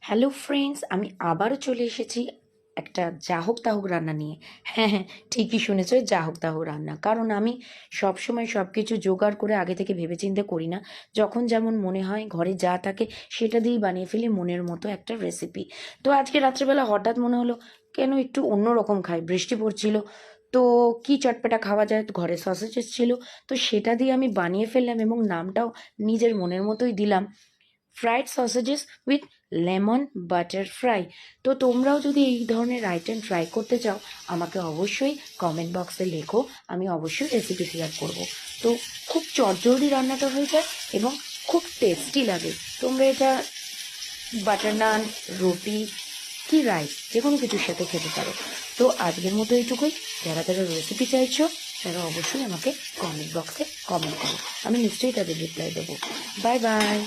Hello friends, আমি আবারও চলে এসেছি একটা যা হোক তা হোক রান্না নিয়ে। হ্যাঁ হ্যাঁ, ঠিকই শুনেছো, যা হোক তা হোক রান্না। কারণ আমি সবসময় সব কিছু জোগাড় করে আগে থেকে ভেবেচিন্তে করি না। যখন যেমন মনে হয় ঘরে যা থাকে সেটা দিয়েই বানিয়ে ফেলি মনের মতো একটা রেসিপি। তো আজকে রাত্রেবেলা হঠাৎ মনে হলো কেন একটু অন্যরকম খাই, বৃষ্টি পড়ছিল। তো কি চটপটা খাওয়া যায়, তো ঘরে সসেজেস ছিল, তো সেটা দিয়ে আমি বানিয়ে ফেললাম এবং নামটাও নিজের মনের মতোই দিলাম, fried sausages with lemon butter fry. তো তোমরাও যদি এই ধরনের আইটেম ট্রাই করতে চাও আমাকে অবশ্যই কমেন্ট বক্সে লেখো, আমি অবশ্যই রেসিপি শেয়ার করব। তো খুব চটজলদি রান্নাটা হয়ে যায় এবং খুব টেস্টি লাগে। তোমরা এটা বাটার নান, রুটি কি রাইস যে কোনো কিছুর সাথে খেতে পারো। তো আজকের মতো এইটুকুই। যারা যারা রেসিপি চাইছো তারা অবশ্যই আমাকে কমেন্ট বক্সে কমেন্ট করো, আমি নিশ্চয়ই তাদের রিপ্লাই দেবো। Bye bye.